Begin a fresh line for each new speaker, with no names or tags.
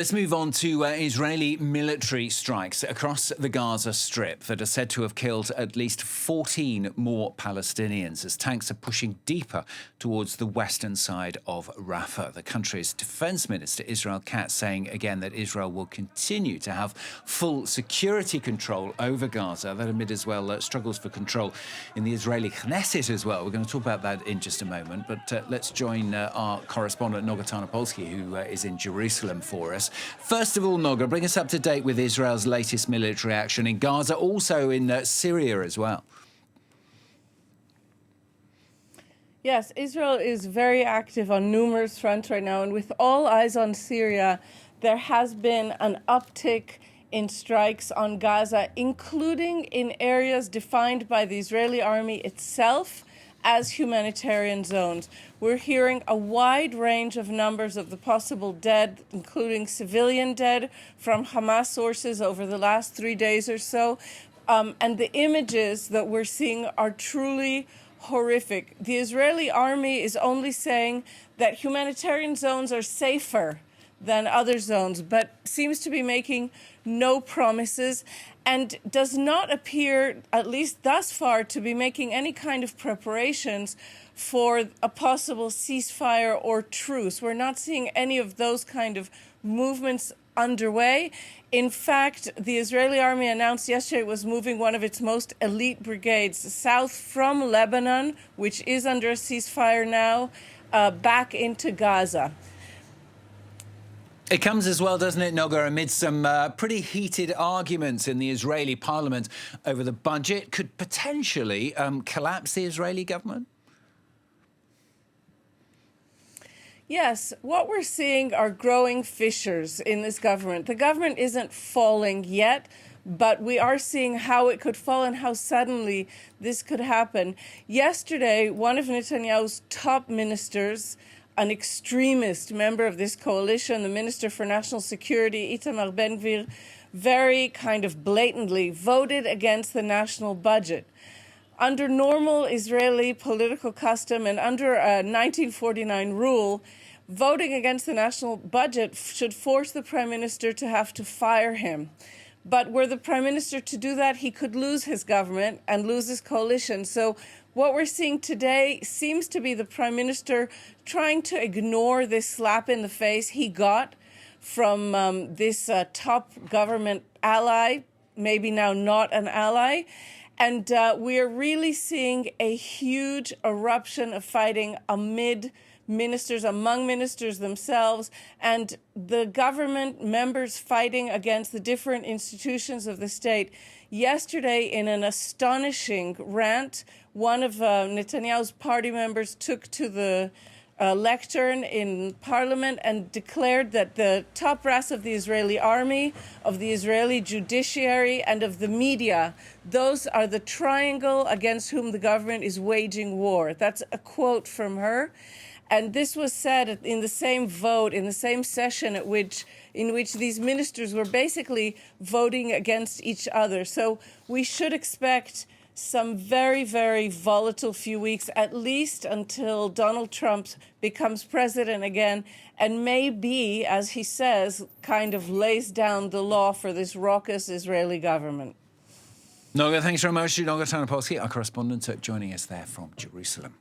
Let's move on to Israeli military strikes across the Gaza Strip that are said to have killed at least 14 more Palestinians as tanks are pushing deeper towards the western side of Rafah. The country's defence minister, Israel Katz, saying again that Israel will continue to have full security control over Gaza. That amid as well struggles for control in the Israeli knesset as well. We're going to talk about that in just a moment, but let's join our correspondent Noga Tarnopolsky, who is in Jerusalem for us. First of all, Noga, bring us up to date with Israel's latest military action in Gaza, also in Syria as well.
Yes, Israel is very active on numerous fronts right now, and with all eyes on Syria, there has been an uptick in strikes on Gaza, including in areas defined by the Israeli army itself as humanitarian zones. We're hearing a wide range of numbers of the possible dead, including civilian dead from Hamas sources over the last 3 days or so. And the images that we're seeing are truly horrific. The Israeli army is only saying that humanitarian zones are safer than other zones, but seems to be making no promises and does not appear, at least thus far, to be making any kind of preparations for a possible ceasefire or truce. We're not seeing any of those kind of movements underway. In fact, the Israeli army announced yesterday it was moving one of its most elite brigades south from Lebanon, which is under a ceasefire now, back into Gaza.
It comes as well, doesn't it, Noga, amid some pretty heated arguments in the Israeli parliament over the budget, could potentially collapse the Israeli government?
Yes, what we're seeing are growing fissures in this government. The government isn't falling yet, but we are seeing how it could fall and how suddenly this could happen. Yesterday, one of Netanyahu's top ministers, an extremist member of this coalition, the Minister for National Security, Itamar Ben-Gvir, very kind of blatantly voted against the national budget. Under normal Israeli political custom and under a 1949 rule, voting against the national budget should force the Prime Minister to have to fire him. But were the Prime Minister to do that, he could lose his government and lose his coalition. So what we're seeing today seems to be the Prime Minister trying to ignore this slap in the face he got from this top government ally, maybe now not an ally. And we are really seeing a huge eruption of fighting among ministers themselves, and the government members fighting against the different institutions of the state. Yesterday, in an astonishing rant, one of Netanyahu's party members took to the lectern in parliament and declared that the top brass of the Israeli army, of the Israeli judiciary, and of the media, those are the triangle against whom the government is waging war. That's a quote from her. And this was said in the same vote, in the same session in which these ministers were basically voting against each other. So we should expect some very, very volatile few weeks, at least until Donald Trump becomes president again and maybe, as he says, kind of lays down the law for this raucous Israeli government.
Noga, thanks very much. Noga Tarnopolsky, our correspondent, joining us there from Jerusalem.